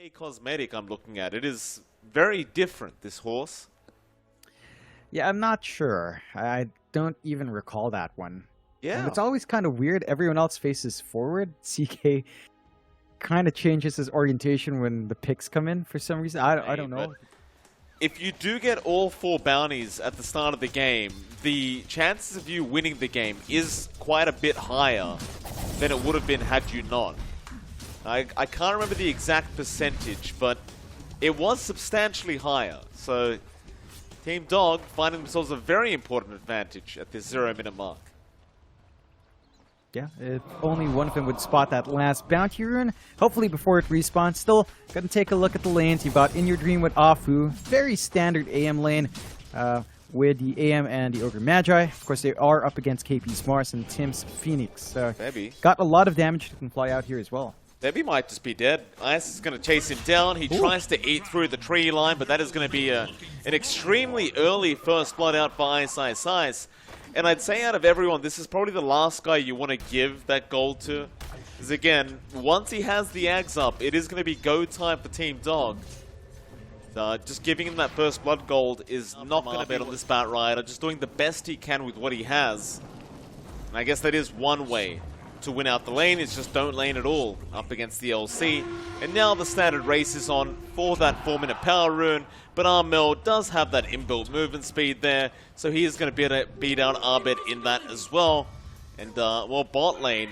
A cosmetic I'm looking at. It is very different, this horse. Yeah, I'm not sure. I don't even recall that one. Yeah. And it's always kind of weird. Everyone else faces forward. CK kind of changes his orientation when the picks come in for some reason. I don't know. If you do get all 4 bounties at the start of the game, the chances of you winning the game is quite a bit higher than it would have been had you not. I can't remember the exact percentage, but it was substantially higher. So Team Dog finding themselves a very important advantage at this 0-minute mark. Yeah, if only one of them would spot that last bounty rune. Hopefully before it respawns. Still, gonna take a look at the lanes. You've got In Your Dream with Afu. Very standard AM lane with the AM and the Ogre Magi. Of course, they are up against KP's Mars and Tim's Phoenix. Maybe. Got a lot of damage that can fly out here as well. Maybe might just be dead. Ice is going to chase him down. He tries to eat through the tree line, but that is going to be an extremely early first blood out for Ice. And I'd say out of everyone, this is probably the last guy you want to give that gold to. Because again, once he has the Ags up, it is going to be go time for Team Dog. Just giving him that first blood gold is not going to bet on this Bat Rider. Just doing the best he can with what he has. And I guess that is one way to win out the lane, is just don't lane at all up against the LC. And now the standard race is on for that 4-minute power rune, but Armel does have that inbuilt movement speed there, so he is going to be able to beat out Arbet in that as well. And, well, bot lane,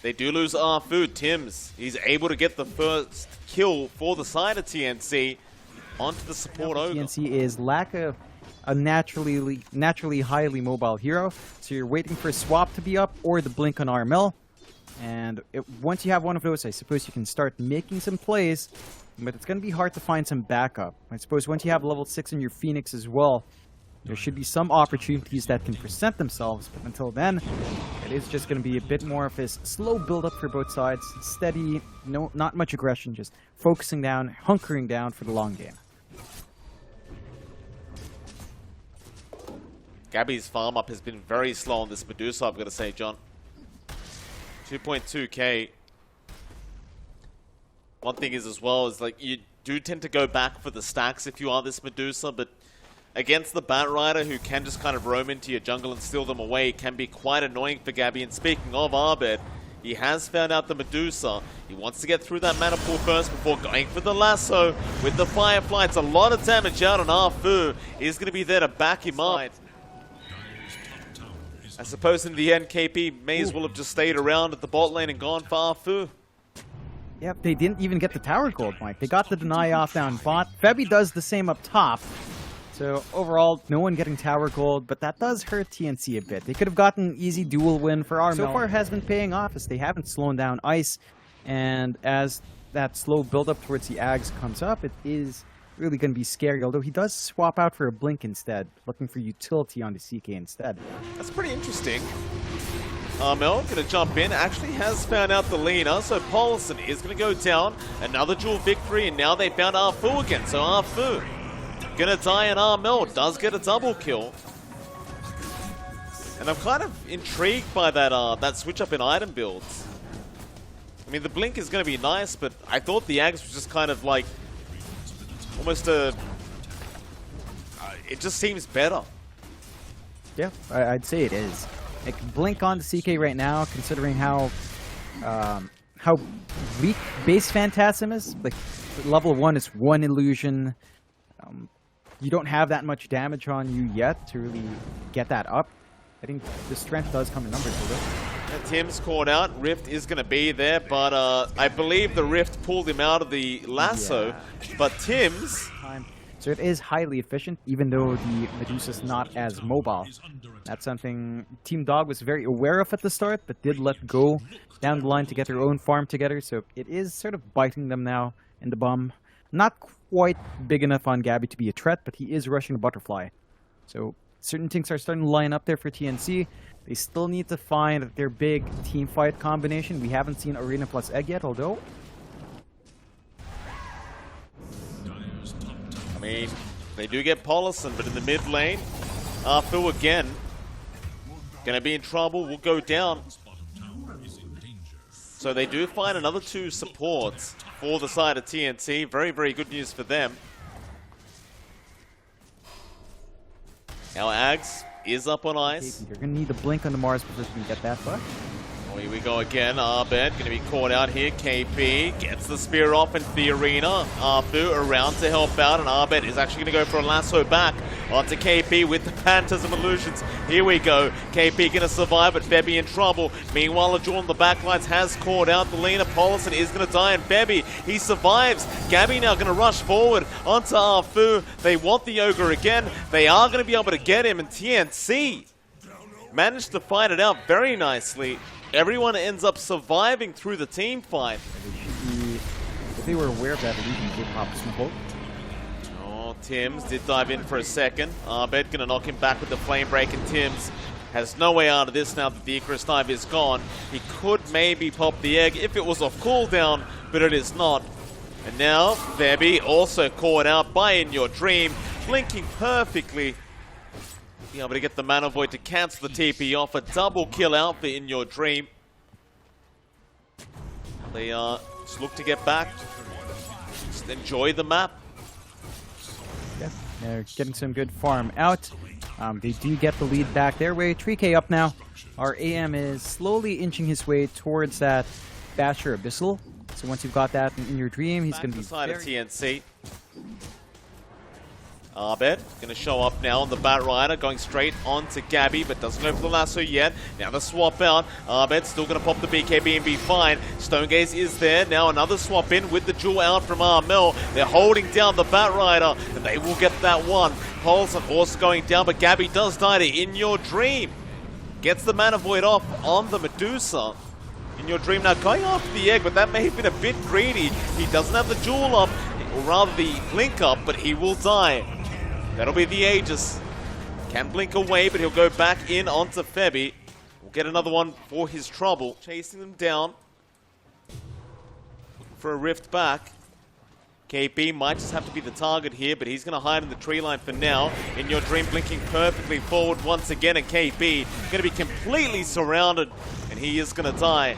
they do lose Arfu. Tims, he's able to get the first kill for the side of TNC onto the support Ogre. TNC is lack of a naturally highly mobile hero, so you're waiting for a swap to be up or the blink on Armel. And once you have one of those, I suppose you can start making some plays, but it's going to be hard to find some backup. I suppose once you have level 6 in your Phoenix as well, there should be some opportunities that can present themselves, but until then, it is just going to be a bit more of a slow build-up for both sides. Steady, not much aggression, just focusing down, hunkering down for the long game. Gabby's farm up has been very slow on this Medusa, I've got to say, John. 2.2k. One thing is as well, is like you do tend to go back for the stacks if you are this Medusa, but against the Bat Rider, who can just kind of roam into your jungle and steal them away, can be quite annoying for Gabby. And speaking of Arbet, he has found out the Medusa. He wants to get through that mana pool first before going for the lasso with the Firefly. It's a lot of damage out on Arfu. He's going to be there to back him up. I suppose in the end, KP may as well have just stayed around at the bot lane and gone for Arfu. Yep, they didn't even get the tower gold, Mike. They got the deny off down bot. Febby does the same up top. So overall, no one getting tower gold, but that does hurt TNC a bit. They could have gotten an easy dual win for Armel. So far it has been paying off as they haven't slowed down Ice. And as that slow build-up towards the Ags comes up, it is really going to be scary, although he does swap out for a blink instead, looking for utility on the CK instead. That's pretty interesting. Armel going to jump in, actually has found out the Lina, so Paulson is going to go down. Another dual victory, and now they found Arfu again, so Arfu going to die, and Armel does get a double kill. And I'm kind of intrigued by that switch up in item builds. I mean, the blink is going to be nice, but I thought the Ags was just kind of like almost it just seems better. Yeah, I'd say it is. Like, blink on the CK right now, considering how weak base Phantasm is. Like, level 1 is 1 illusion. You don't have that much damage on you yet to really get that up. I think the strength does come in numbers with it. And Tim's caught out. Rift is going to be there, but I believe the Rift pulled him out of the lasso. Yeah. But Tim's... So it is highly efficient, even though the Medusa's not as mobile. That's something Team Dog was very aware of at the start, but did let go down the line to get their own farm together. So it is sort of biting them now in the bum. Not quite big enough on Gabby to be a threat, but he is rushing a Butterfly. So certain things are starting to line up there for TNC. They still need to find their big team fight combination. We haven't seen Arena plus Egg yet, although... I mean, they do get Paulson, but in the mid lane, Arfu again, gonna be in trouble, will go down. So they do find another 2 supports for the side of TNC. Very, very good news for them. Now Ags is up on ice. You're going to need the blink on the Mars position to get that push. Oh, here we go again. Arbed going to be caught out here. KP gets the spear off into the arena. Arfu around to help out, and Arbed is actually going to go for a lasso back onto KP with the Phantasm Illusions. Here we go. KP going to survive, but Bebby in trouble. Meanwhile, a on the backlines has caught out the Lena. Paulson is going to die, and Bebby, he survives. Gabby now going to rush forward onto Arfu. They want the Ogre again. They are going to be able to get him, and TNC managed to fight it out very nicely. Everyone ends up surviving through the team fight. If they were aware of that illusion, they'd pop some hope. Oh, Tims did dive in for a second. Arbed gonna knock him back with the flame break, and Tims has no way out of this now that the Icarus dive is gone. He could maybe pop the egg if it was off cooldown, but it is not. And now, Bebby also caught out by In Your Dream, blinking perfectly. Be able to get the Mana Void to cancel the TP off. A double kill out for In Your Dream. They just look to get back. Just enjoy the map. Yeah, they're getting some good farm out. They do get the lead back their way. 3K up now. Our AM is slowly inching his way towards that Basher Abyssal. So once you've got that In Your Dream, he's going to be side of TNC. Arbed going to show up now on the Bat Rider, going straight on to Gabby, but doesn't go for the lasso yet. Now the swap out. Arbed still going to pop the BKB and be fine. Stonegaze is there. Now another swap in with the jewel out from Armel. They're holding down the Bat Rider, and they will get that one. Paulson also going down, but Gabby does die to In Your Dream. Gets the Mana Void off on the Medusa. In Your Dream now going after the egg, but that may have been a bit greedy. He doesn't have the jewel up, or rather the blink up, but he will die. That'll be the Aegis. Can blink away, but he'll go back in onto Febby. We'll get another one for his trouble. Chasing them down. Looking for a rift back. KP might just have to be the target here, but he's going to hide in the tree line for now. In Your Dream blinking perfectly forward once again, and KP going to be completely surrounded, and he is going to die.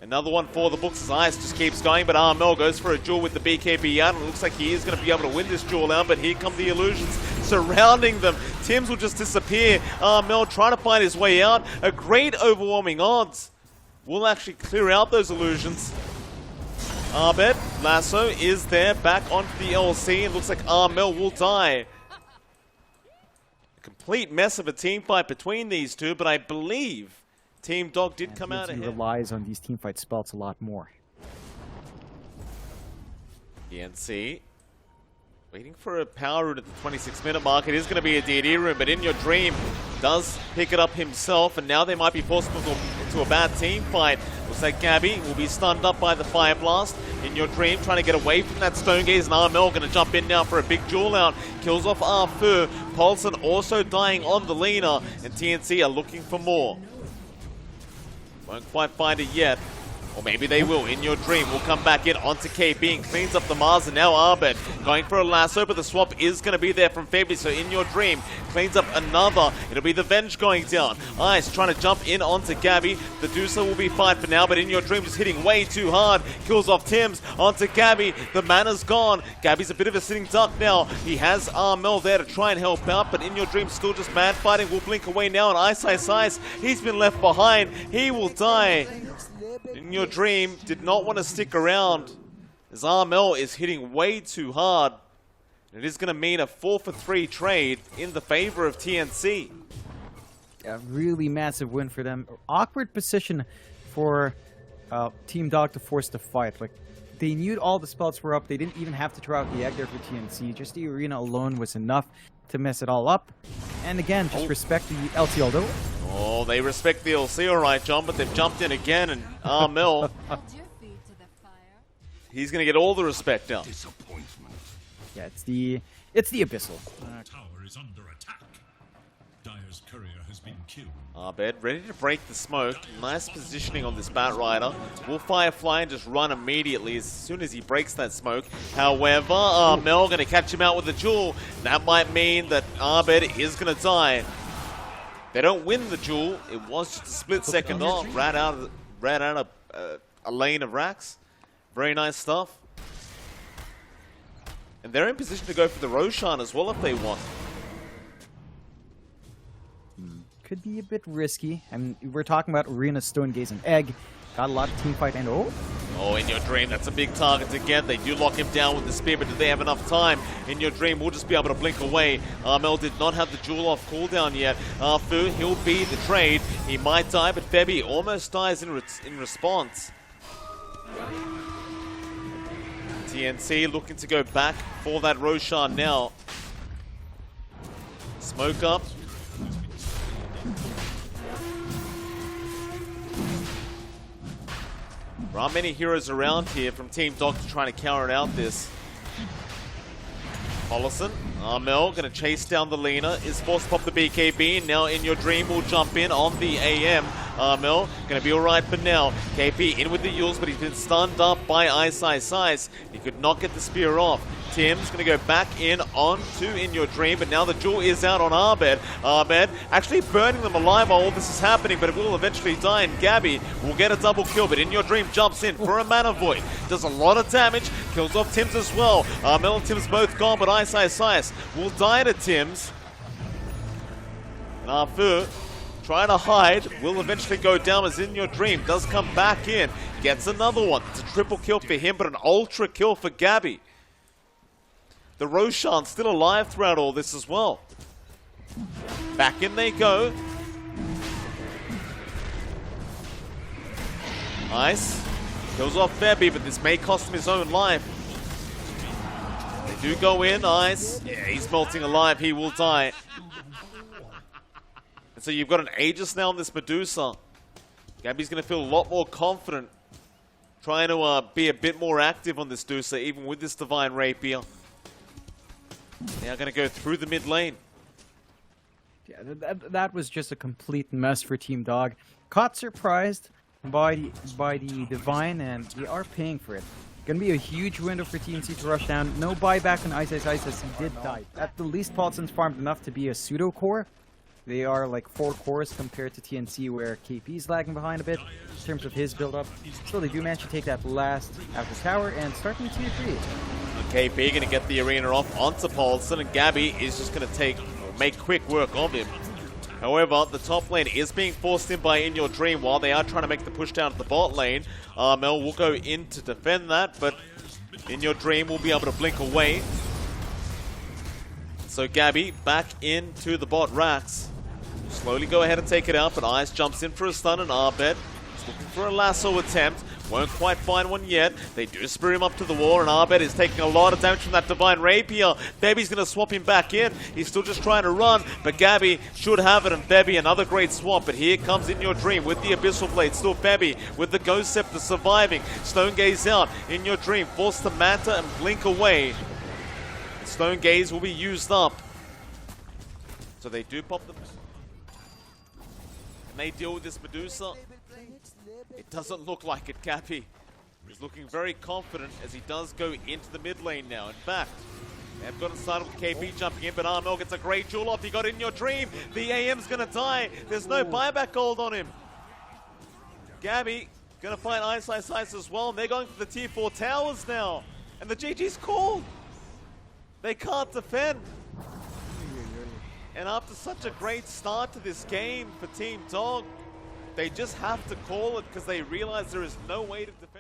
Another one for the books as Ice just keeps going, but Armel goes for a duel with the BKB out, and it looks like he is going to be able to win this duel out, but here come the illusions surrounding them. Tims will just disappear. Armel trying to find his way out. A great overwhelming odds will actually clear out those illusions. Arbed, lasso is there, back onto the LC, and looks like Armel will die. A complete mess of a team fight between these two, but I believe Team Dog did come out ahead. He relies on these teamfight spells a lot more. TNC waiting for a power route at the 26-minute mark. It is going to be a DD room, but In Your Dream does pick it up himself, and now they might be forced into a bad team fight. Looks like Gabby will be stunned up by the Fire Blast. In Your Dream trying to get away from that Stonegaze, and Armel going to jump in now for a big duel out. Kills off Arfu. Paulson also dying on the Lena, and TNC are looking for more. Won't quite find it yet. Or maybe they will. In Your Dream will come back in onto KP and cleans up the Mars, and now Arbed going for a lasso, but the swap is going to be there from Febby, so In Your Dream cleans up another. It'll be the Venge going down. Ice trying to jump in onto Gabby. The Deucer will be fine for now, but In Your Dream just hitting way too hard. Kills off Tims onto Gabby. The mana's gone. Gabby's a bit of a sitting duck now. He has Armel there to try and help out, but In Your Dream still just mad fighting. Will blink away now, and Ice. He's been left behind. He will die. In Your Dream did not want to stick around, as Armel is hitting way too hard. It is going to mean a 4-for-3 trade in the favor of TNC. A really massive win for them. Awkward position for Team Dog to force the fight. Like, they knew all the spells were up. They didn't even have to throw out the egg there for TNC. Just the arena alone was enough to mess it all up. And again, just respect the LTL though. Oh, they respect the LC, all right, John, but they've jumped in again, and Armel, he's going to get all the respect now. Yeah, it's the Abyssal. Tower is under attack. Dire's courier has been killed. Arbed ready to break the smoke. Nice positioning on this Bat Rider. Will Firefly and just run immediately as soon as he breaks that smoke. However, Armel going to catch him out with a jewel. That might mean that Arbed is going to die. They don't win the duel. It was just a split second off. Ran out of a lane of racks. Very nice stuff. And they're in position to go for the Roshan as well if they want. Could be a bit risky. I mean, we're talking about Arena, Stone Gaze, and Egg. Got a lot of team fight and Oh, In Your Dream, that's a big target to get. They do lock him down with the spear, but do they have enough time? In Your Dream will just be able to blink away. Mel did not have the jewel off cooldown yet. Fu, he'll be the trade. He might die, but Febby almost dies in response. TNC looking to go back for that Roshan now. Smoke up. There aren't many heroes around here from Team Doctor trying to counter out this. Hollison, Mel gonna chase down the Lena, is forced to pop the BKB, and now In Your Dream will jump in on the AM. Mel gonna be alright for now. KP in with the Yules, but he's been stunned up by Ice. He could not get the spear off. Tim's gonna go back in onto In Your Dream, but now the jewel is out on Abed. Abed actually burning them alive while all this is happening, but it will eventually die, and Gabby will get a double kill, but In Your Dream jumps in for a Mana Void. Does a lot of damage, kills off Tim's as well. Mel and Tim's both gone, but Ice will die to Tim's. And Arfu, trying to hide, will eventually go down as In Your Dream does come back in. Gets another one. It's a triple kill for him, but an ultra kill for Gabby. The Roshan still alive throughout all this as well. Back in they go. Ice kills off Febby, but this may cost him his own life. They do go in, Ice. Yeah, he's melting alive. He will die. And so you've got an Aegis now on this Medusa. Gabby's going to feel a lot more confident trying to be a bit more active on this Medusa, even with this Divine Rapier. They are going to go through the mid lane. Yeah, that was just a complete mess for Team Dog. Caught surprised by the Divine, and they are paying for it. Gonna be a huge window for TNC to rush down. No buyback on Ice as he did die. At the least, Paulson's farmed enough to be a pseudo core. They are like 4 cores compared to TNC, where KP's lagging behind a bit in terms of his build-up. Still, they do manage to take that last outer tower and start from tier 3. KP going to get the arena off onto Paulson, and Gabby is just going to make quick work of him. However, the top lane is being forced in by In Your Dream while they are trying to make the push down to the bot lane. Mel will go in to defend that, but In Your Dream will be able to blink away. So Gabby back into the bot racks. Slowly go ahead and take it out, but Ice jumps in for a stun, and Arbed is looking for a lasso attempt. Won't quite find one yet. They do spear him up to the wall, and Arbed is taking a lot of damage from that Divine Rapier. Baby's going to swap him back in. He's still just trying to run, but Gabby should have it, and Bebby another great swap. But here comes In Your Dream with the Abyssal Blade. Still Bebby with the Ghost Scepter surviving. Stone Gaze out. In Your Dream forced to Manta and blink away. Stone Gaze will be used up. So they do pop them. And they deal with this Medusa. It doesn't look like it. Cappy is looking very confident as he does go into the mid lane now. In fact, they've got it started with KP jumping in, but Armel gets a great jewel off. He got In Your Dream. The AM's going to die. There's no buyback gold on him. Gabby going to find Ice as well, and they're going for the tier 4 towers now. And the GG's called. They can't defend. And after such a great start to this game for Team Dog, they just have to call it because they realize there is no way to defend.